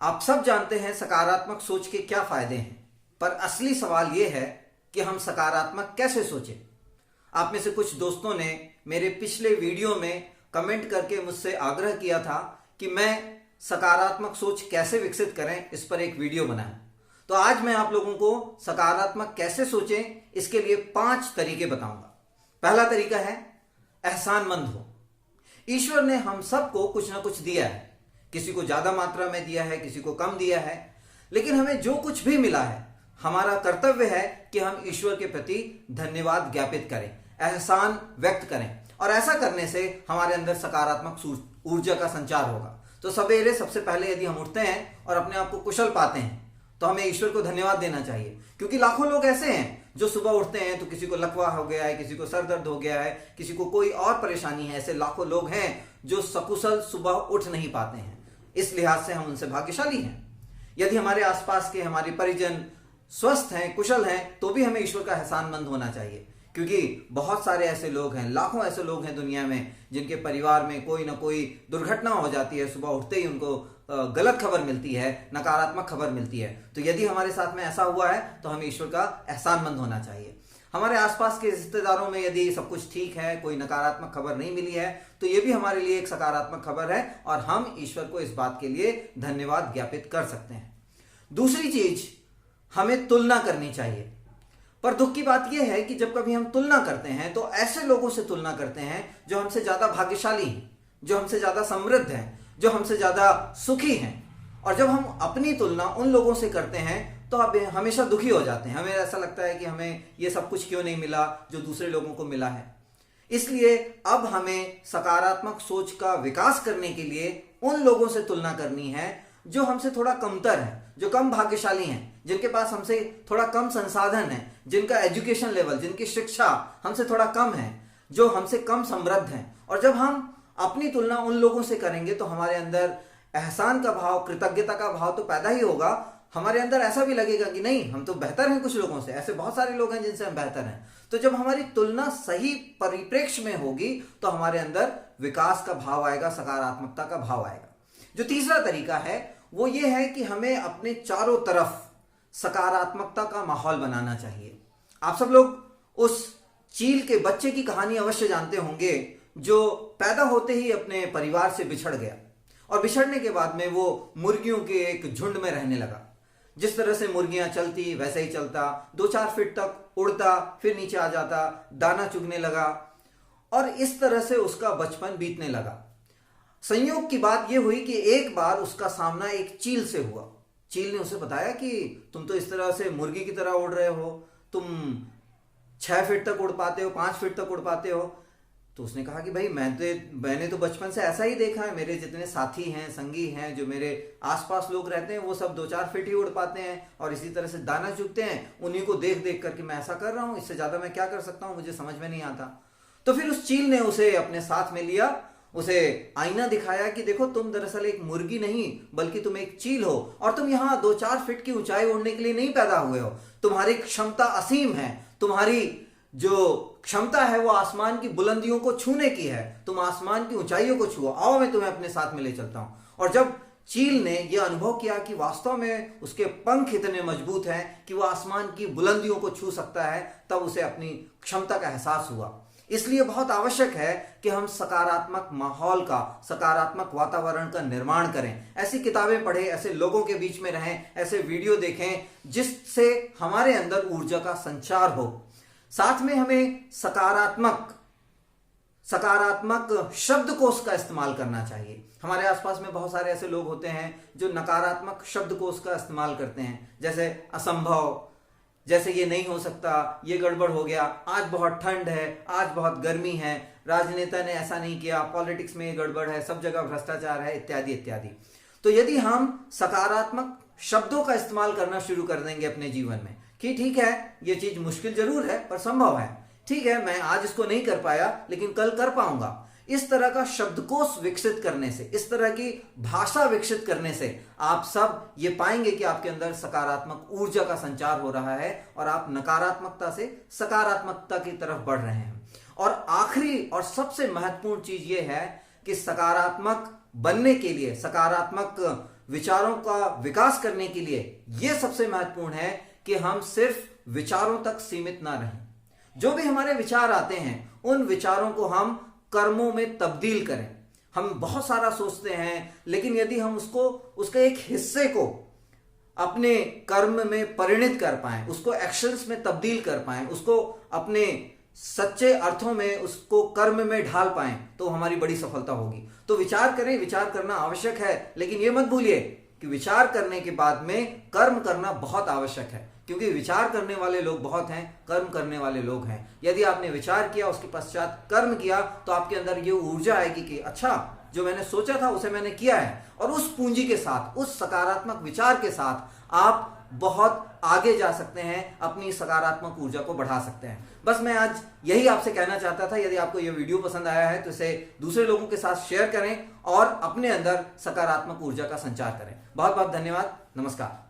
आप सब जानते हैं सकारात्मक सोच के क्या फायदे हैं, पर असली सवाल यह है कि हम सकारात्मक कैसे सोचें। आप में से कुछ दोस्तों ने मेरे पिछले वीडियो में कमेंट करके मुझसे आग्रह किया था कि मैं सकारात्मक सोच कैसे विकसित करें, इस पर एक वीडियो बनाएं। तो आज मैं आप लोगों को सकारात्मक कैसे सोचें इसके लिए 5 तरीके बताऊंगा। पहला तरीका है एहसानमंद हो। ईश्वर ने हम सबको कुछ ना कुछ दिया है, किसी को ज्यादा मात्रा में दिया है, किसी को कम दिया है, लेकिन हमें जो कुछ भी मिला है हमारा कर्तव्य है कि हम ईश्वर के प्रति धन्यवाद ज्ञापित करें, एहसान व्यक्त करें, और ऐसा करने से हमारे अंदर सकारात्मक ऊर्जा का संचार होगा। तो सवेरे सबसे पहले यदि हम उठते हैं और अपने आप को कुशल पाते हैं तो हमें ईश्वर को धन्यवाद देना चाहिए, क्योंकि लाखों लोग ऐसे हैं जो सुबह उठते हैं तो किसी को लकवा हो गया है, किसी को सर दर्द हो गया है, किसी को कोई और परेशानी है। ऐसे लाखों लोग हैं जो सकुशल सुबह उठ नहीं पाते हैं। इस लिहाज से हम उनसे भाग्यशाली हैं। यदि हमारे आसपास के हमारे परिजन स्वस्थ हैं, कुशल हैं, तो भी हमें ईश्वर का एहसानमंद होना चाहिए, क्योंकि बहुत सारे ऐसे लोग हैं, लाखों ऐसे लोग हैं दुनिया में जिनके परिवार में कोई ना कोई दुर्घटना हो जाती है, सुबह उठते ही उनको गलत खबर मिलती है, नकारात्मक खबर मिलती है। तो यदि हमारे साथ में ऐसा हुआ है तो हमें ईश्वर का एहसानमंद होना चाहिए। हमारे आसपास के रिश्तेदारों में यदि सब कुछ ठीक है, कोई नकारात्मक खबर नहीं मिली है, तो ये भी हमारे लिए एक सकारात्मक खबर है और हम ईश्वर को इस बात के लिए धन्यवाद ज्ञापित कर सकते हैं। दूसरी चीज, हमें तुलना करनी चाहिए। पर दुख की बात यह है कि जब कभी हम तुलना करते हैं तो ऐसे लोगों से तुलना करते हैं जो हमसे ज्यादा भाग्यशाली हैं, जो हमसे ज्यादा समृद्ध हैं, जो हमसे ज्यादा सुखी हैं। और जब हम अपनी तुलना उन लोगों से करते हैं तो अब हमेशा दुखी हो जाते हैं। हमें ऐसा लगता है कि हमें ये सब कुछ क्यों नहीं मिला जो दूसरे लोगों को मिला है। इसलिए अब हमें सकारात्मक सोच का विकास करने के लिए उन लोगों से तुलना करनी है जो हमसे थोड़ा कमतर है, जो कम भाग्यशाली हैं, जिनके पास हमसे थोड़ा कम संसाधन है, जिनका एजुकेशन लेवल, जिनकी शिक्षा हमसे थोड़ा कम है, जो हमसे कम समृद्ध हैं। और जब हम अपनी तुलना उन लोगों से करेंगे तो हमारे अंदर एहसान का भाव, कृतज्ञता का भाव तो पैदा ही होगा। हमारे अंदर ऐसा भी लगेगा कि नहीं, हम तो बेहतर हैं कुछ लोगों से, ऐसे बहुत सारे लोग हैं जिनसे हम बेहतर हैं। तो जब हमारी तुलना सही परिप्रेक्ष्य में होगी तो हमारे अंदर विकास का भाव आएगा, सकारात्मकता का भाव आएगा। जो तीसरा तरीका है वो ये है कि हमें अपने चारों तरफ सकारात्मकता का माहौल बनाना चाहिए। आप सब लोग उस चील के बच्चे की कहानी अवश्य जानते होंगे जो पैदा होते ही अपने परिवार से बिछड़ गया और बिछड़ने के बाद में वो मुर्गियों के एक झुंड में रहने लगा। जिस तरह से मुर्गियां चलती वैसे ही चलता, 2-4 फीट तक उड़ता, फिर नीचे आ जाता, दाना चुगने लगा और इस तरह से उसका बचपन बीतने लगा। संयोग की बात यह हुई कि एक बार उसका सामना एक चील से हुआ। चील ने उसे बताया कि तुम तो इस तरह से मुर्गी की तरह उड़ रहे हो, तुम 6 फीट तक उड़ पाते हो, 5 फीट तक उड़ पाते हो। तो उसने कहा कि भाई मैंने तो बचपन से ऐसा ही देखा है, मेरे जितने साथी हैं, संगी हैं, जो मेरे आसपास लोग रहते हैं, वो सब 2-4 फीट ही उड़ पाते हैं और इसी तरह से दाना चुगते हैं। उन्हीं को देख देख करके मैं ऐसा कर रहा हूं, इससे ज्यादा मैं क्या कर सकता हूं, मुझे समझ में नहीं आता। तो फिर उस चील ने उसे अपने साथ में लिया, उसे आईना दिखाया कि देखो तुम दरअसल एक मुर्गी नहीं बल्कि तुम एक चील हो और तुम यहाँ 2-4 फीट की ऊंचाई उड़ने के लिए नहीं पैदा हुए हो। तुम्हारी क्षमता असीम है, तुम्हारी जो क्षमता है वो आसमान की बुलंदियों को छूने की है, तुम आसमान की ऊंचाइयों को छुओ, आओ मैं तुम्हें अपने साथ में ले चलता हूं। और जब चील ने यह अनुभव किया कि वास्तव में उसके पंख इतने मजबूत हैं कि वो आसमान की बुलंदियों को छू सकता है, तब उसे अपनी क्षमता का एहसास हुआ। इसलिए बहुत आवश्यक है कि हम सकारात्मक माहौल का, सकारात्मक वातावरण का निर्माण करें। ऐसी किताबें पढ़ें, ऐसे लोगों के बीच में रहें, ऐसे वीडियो देखें जिससे हमारे अंदर ऊर्जा का संचार हो। साथ में हमें सकारात्मक शब्दकोश का इस्तेमाल करना चाहिए। हमारे आसपास में बहुत सारे ऐसे लोग होते हैं जो नकारात्मक शब्दकोश का इस्तेमाल करते हैं, जैसे असंभव, जैसे ये नहीं हो सकता, ये गड़बड़ हो गया, आज बहुत ठंड है, आज बहुत गर्मी है, राजनेता ने ऐसा नहीं किया, पॉलिटिक्स में ये गड़बड़ है, सब जगह भ्रष्टाचार है, इत्यादि इत्यादि। तो यदि हम सकारात्मक शब्दों का इस्तेमाल करना शुरू कर देंगे अपने जीवन में कि ठीक है ये चीज मुश्किल जरूर है पर संभव है, ठीक है मैं आज इसको नहीं कर पाया लेकिन कल कर पाऊंगा, इस तरह का शब्दकोश विकसित करने से, इस तरह की भाषा विकसित करने से आप सब ये पाएंगे कि आपके अंदर सकारात्मक ऊर्जा का संचार हो रहा है और आप नकारात्मकता से सकारात्मकता की तरफ बढ़ रहे हैं। और आखिरी और सबसे महत्वपूर्ण चीज ये है कि सकारात्मक बनने के लिए, सकारात्मक विचारों का विकास करने के लिए यह सबसे महत्वपूर्ण है कि हम सिर्फ विचारों तक सीमित ना रहें। जो भी हमारे विचार आते हैं उन विचारों को हम कर्मों में तब्दील करें। हम बहुत सारा सोचते हैं, लेकिन यदि हम उसके एक हिस्से को अपने कर्म में परिणित कर पाएं, उसको एक्शंस में तब्दील कर पाएं, उसको अपने सच्चे अर्थों में उसको कर्म में ढाल पाएं, तो हमारी बड़ी सफलता होगी। तो विचार करें, विचार करना आवश्यक है, लेकिन यह मत भूलिए कि विचार करने के बाद में कर्म करना बहुत आवश्यक है, क्योंकि विचार करने वाले लोग बहुत हैं, कर्म करने वाले लोग हैं। यदि आपने विचार किया, उसके पश्चात कर्म किया, तो आपके अंदर ये ऊर्जा आएगी कि अच्छा, जो मैंने सोचा था उसे मैंने किया है, और उस पूंजी के साथ, उस सकारात्मक विचार के साथ आप बहुत आगे जा सकते हैं, अपनी सकारात्मक ऊर्जा को बढ़ा सकते हैं। बस मैं आज यही आपसे कहना चाहता था। यदि आपको यह वीडियो पसंद आया है तो इसे दूसरे लोगों के साथ शेयर करें और अपने अंदर सकारात्मक ऊर्जा का संचार करें। बहुत बहुत धन्यवाद। नमस्कार।